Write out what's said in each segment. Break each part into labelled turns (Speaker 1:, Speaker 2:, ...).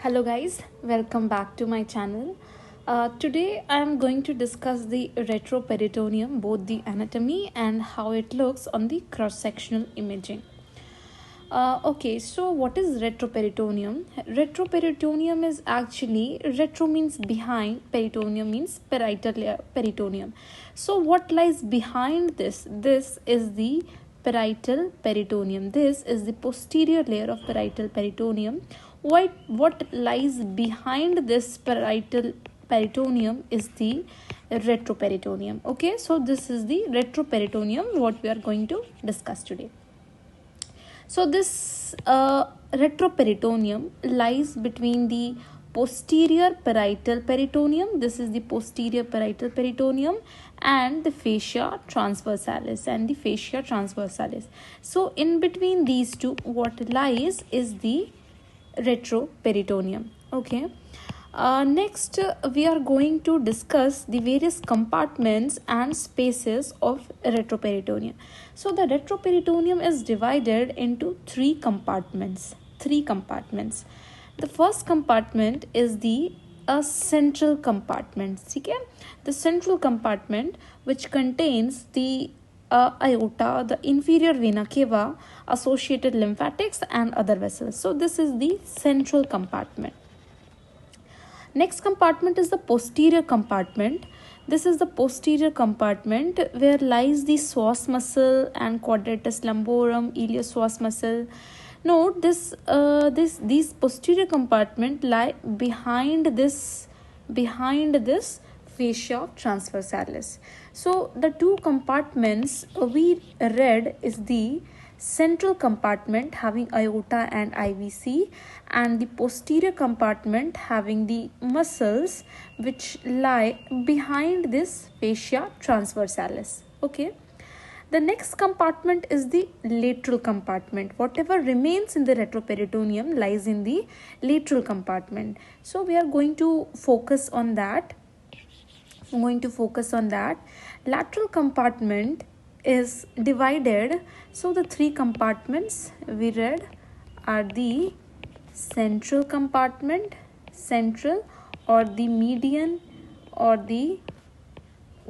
Speaker 1: Hello guys, welcome back to my channel. Today I am going to discuss the retroperitoneum, both the anatomy and how it looks on the cross-sectional imaging. So what is retroperitoneum? Retroperitoneum is actually, retro means behind, peritoneum means parietal layer, peritoneum. So what lies behind this? This is the parietal peritoneum. This is the posterior layer of parietal peritoneum. What lies behind this parietal peritoneum is the retroperitoneum. Okay, so this is the retroperitoneum what we are going to discuss today. So this retroperitoneum lies between the posterior parietal peritoneum, this is the posterior parietal peritoneum, and the fascia transversalis So in between these two, what lies is the retroperitoneum. Okay. Next, we are going to discuss the various compartments and spaces of retroperitoneum. So the retroperitoneum is divided into three compartments. The first compartment is the central compartment. Okay? The central compartment, which contains the aorta, the inferior vena cava, associated lymphatics, and other vessels. So this is the central compartment. Next compartment is the posterior compartment. This is the posterior compartment where lies the psoas muscle and quadratus lumborum, iliopsoas muscle. Note these posterior compartment lie behind this fascia transversalis. So the two compartments we read is the central compartment having aorta and IVC, and the posterior compartment having the muscles which lie behind this fascia transversalis. Okay. The next compartment is the lateral compartment. Whatever remains in the retroperitoneum lies in the lateral compartment. So we are going to focus on that. Lateral compartment is divided. So the three compartments we read are the central compartment, or the median, or the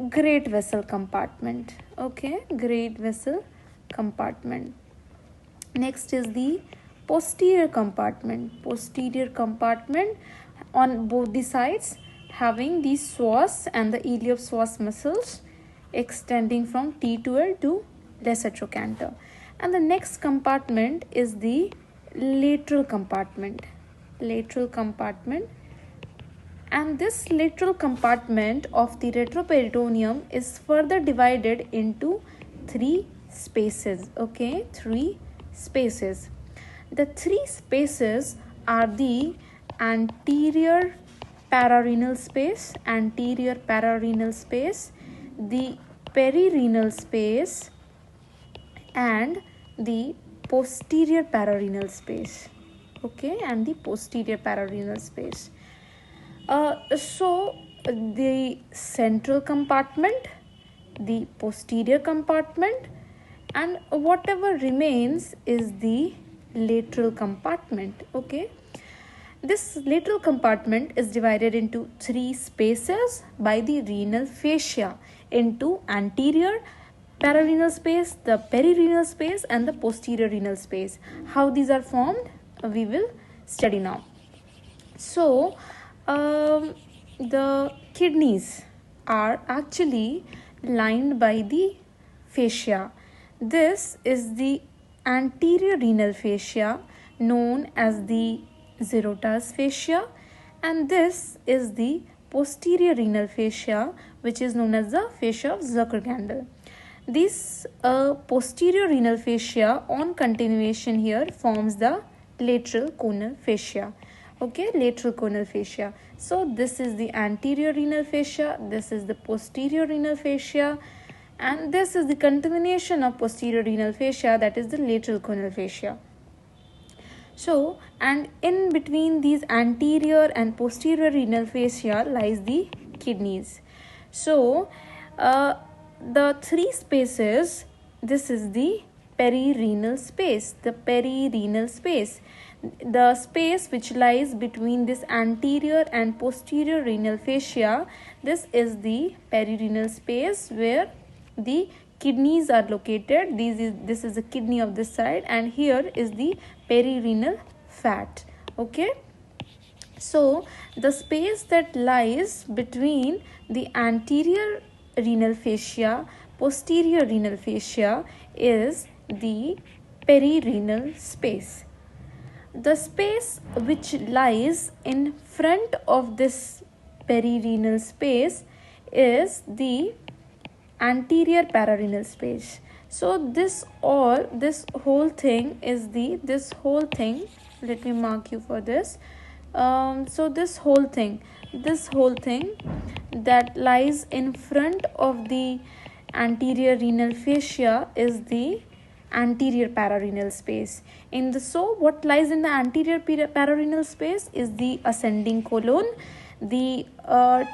Speaker 1: great vessel compartment. Okay, great vessel compartment. Next is the posterior compartment. On both the sides having the psoas and the iliopsoas muscles extending from T2L to lesser trochanter. And the next compartment is the lateral compartment. And this lateral compartment of the retroperitoneum is further divided into three spaces. Okay, three spaces. The three spaces are the anterior pararenal space, the perirenal space, and the posterior pararenal space. Okay, and the posterior pararenal space. So the central compartment, the posterior compartment, and whatever remains is the lateral compartment. Okay. This lateral compartment is divided into three spaces by the renal fascia into anterior pararenal space, the perirenal space, and the posterior renal space. How these are formed, we will study now. So, the kidneys are actually lined by the fascia. This is the anterior renal fascia known as the Zirota's fascia, and this is the posterior renal fascia which is known as the fascia of Zuckergandel. This posterior renal fascia on continuation here forms the lateral conal fascia. Okay, lateral conal fascia. So this is the anterior renal fascia, this is the posterior renal fascia, and this is the continuation of posterior renal fascia, that is the lateral conal fascia. So, and in between these anterior and posterior renal fascia lies the kidneys. So, the three spaces, this is the perirenal space. The perirenal space, the space which lies between this anterior and posterior renal fascia, this is the perirenal space where the kidneys are located. This is the kidney of this side, and here is the perirenal fat. Okay, so the space that lies between the anterior renal fascia, posterior renal fascia is the perirenal space. The space which lies in front of this perirenal space is the anterior pararenal space. So this whole thing is this whole thing, let me mark you for this. So this whole thing that lies in front of the anterior renal fascia is the anterior pararenal space. What lies in the anterior pararenal space is the ascending colon, the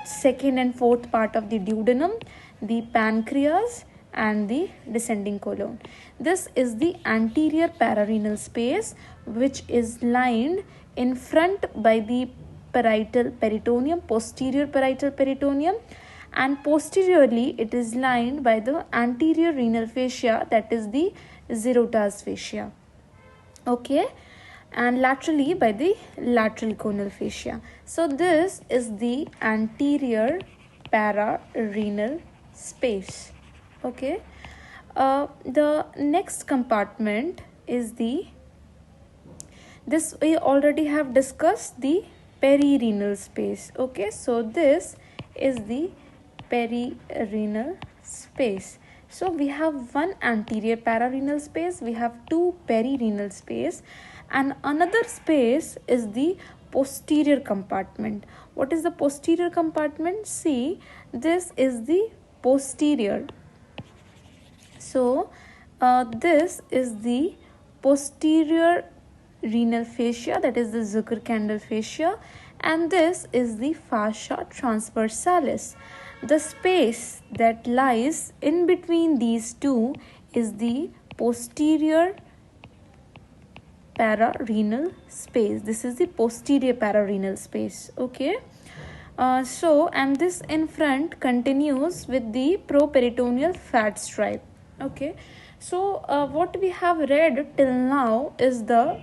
Speaker 1: second and fourth part of the duodenum, the pancreas, and the descending colon. This is the anterior pararenal space, which is lined in front by the parietal peritoneum, posterior parietal peritoneum, and posteriorly it is lined by the anterior renal fascia, that is the Zirota's fascia. Okay, and laterally by the lateral conal fascia. So this is the anterior pararenal space. Okay, the next compartment is this we already have discussed, the perirenal space. Okay, so this is the perirenal space. So we have one anterior pararenal space, we have two perirenal space, and another space is the posterior compartment. What is the posterior compartment? See, this is the posterior. So this is the posterior renal fascia, that is the Zuckerkandl fascia, and this is the fascia transversalis. The space that lies in between these two is the posterior pararenal space. This is the posterior pararenal space. Okay, and this in front continues with the properitoneal fat stripe. Okay, so what we have read till now is the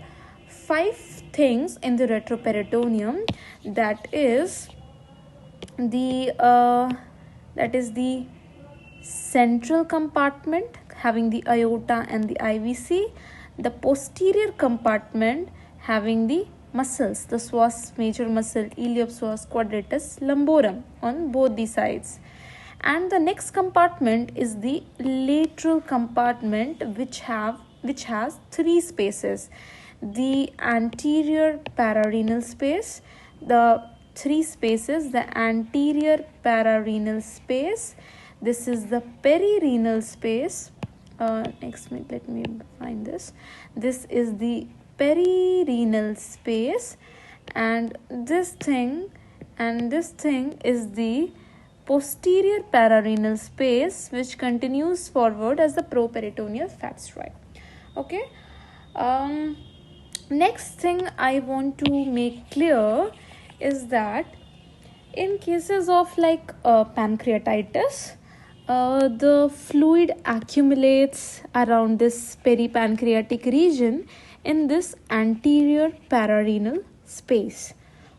Speaker 1: 5 things in the retroperitoneum, that is the central compartment having the aorta and the IVC, the posterior compartment having the muscles, the psoas major muscle, iliopsoas quadratus lumborum on both the sides, and the next compartment is the lateral compartment, which has 3 spaces: the anterior pararenal space, the 3 spaces, the anterior pararenal space, this is the perirenal space. Let me find this. This is the perirenal space, and this thing is the posterior pararenal space, which continues forward as the properitoneal fat stripe. Okay. Next thing I want to make clear is that in cases of pancreatitis, the fluid accumulates around this peripancreatic region in this anterior pararenal space.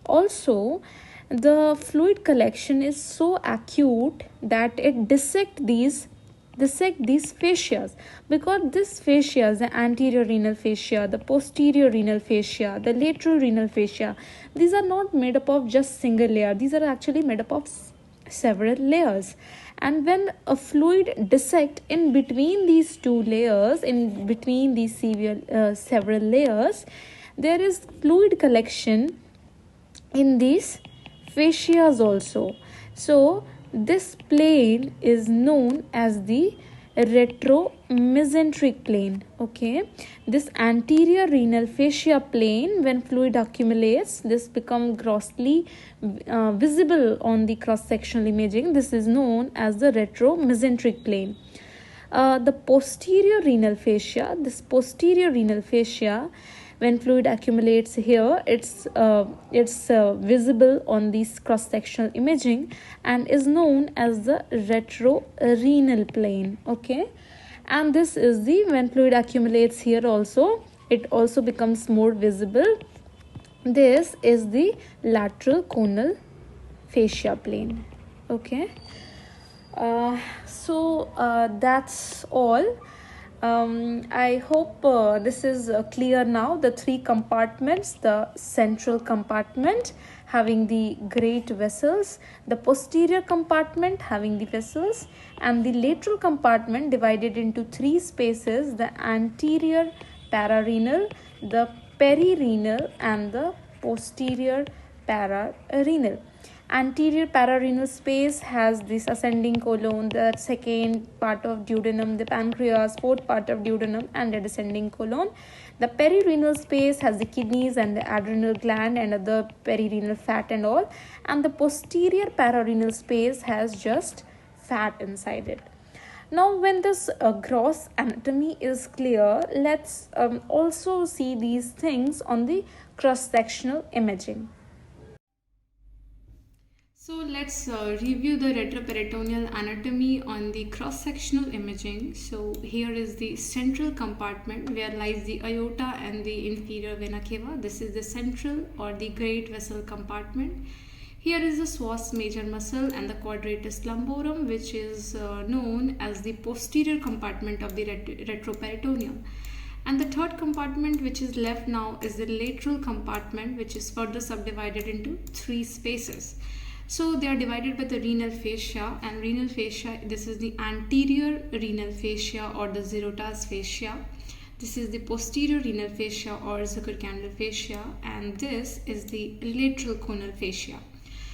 Speaker 1: Also, the fluid collection is so acute that it dissect these fascias, because this fascias, the anterior renal fascia, the posterior renal fascia, the lateral renal fascia, these are not made up of just single layer. These are actually made up of several layers, and when a fluid dissect in between these two layers, in between these several layers, there is fluid collection in these fascias also. So this plane is known as the retromesenteric plane. Okay, this anterior renal fascia plane, when fluid accumulates, this become grossly visible on the cross-sectional imaging. This is known as the retromesenteric plane. The posterior renal fascia, this posterior renal fascia, when fluid accumulates here, it's visible on this cross-sectional imaging and is known as the retrorenal plane. Okay, and this is the, when fluid accumulates here also, it also becomes more visible. This is the lateral conal fascia plane. Okay, that's all. I hope this is clear now. The three compartments: the central compartment having the great vessels, the posterior compartment having the vessels, and the lateral compartment divided into three spaces: the anterior pararenal, the perirenal, and the posterior pararenal. Anterior pararenal space has this ascending colon, the second part of duodenum, the pancreas, fourth part of duodenum, and the descending colon. The perirenal space has the kidneys and the adrenal gland and other perirenal fat and all. And the posterior pararenal space has just fat inside it. Now, when this gross anatomy is clear, let's also see these things on the cross-sectional imaging. So let's review the retroperitoneal anatomy on the cross-sectional imaging. So here is the central compartment where lies the aorta and the inferior vena cava. This is the central or the great vessel compartment. Here is the psoas major muscle and the quadratus lumborum, which is known as the posterior compartment of the retroperitoneum. And the third compartment which is left now is the lateral compartment, which is further subdivided into three spaces. So they are divided by the renal fascia, and renal fascia, this is the anterior renal fascia or the Zirota's fascia. This is the posterior renal fascia or Zucker-Candle fascia, and this is the lateral conal fascia.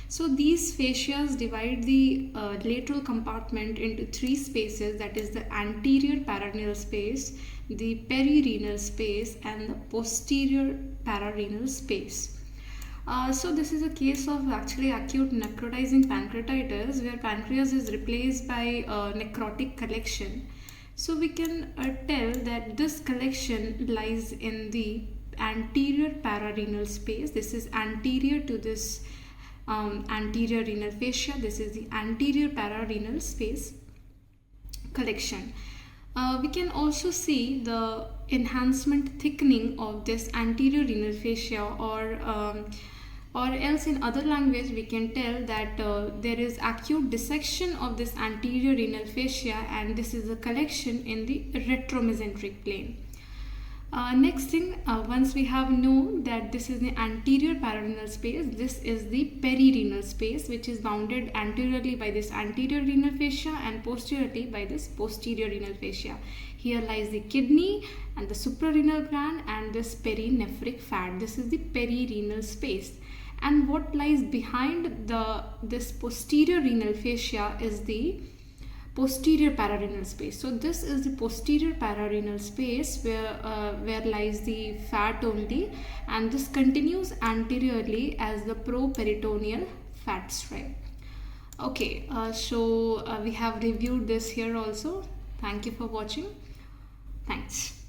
Speaker 1: So these fascias divide the lateral compartment into three spaces, that is the anterior pararenal space, the perirenal space, and the posterior pararenal space. So this is a case of actually acute necrotizing pancreatitis, where pancreas is replaced by necrotic collection. So we can tell that this collection lies in the anterior pararenal space. This is anterior to this anterior renal fascia. This is the anterior pararenal space collection. We can also see the enhancement thickening of this anterior renal fascia, or else in other language we can tell that there is acute dissection of this anterior renal fascia, and this is a collection in the retromesenteric plane. Next thing, once we have known that this is the anterior pararenal space, this is the perirenal space, which is bounded anteriorly by this anterior renal fascia and posteriorly by this posterior renal fascia. Here lies the kidney and the suprarenal gland and this perinephric fat. This is the perirenal space. And what lies behind this posterior renal fascia is the posterior pararenal space. So this is the posterior pararenal space where lies the fat only, and this continues anteriorly as the properitoneal fat stripe. Okay, so we have reviewed this here also. Thank you for watching. Thanks.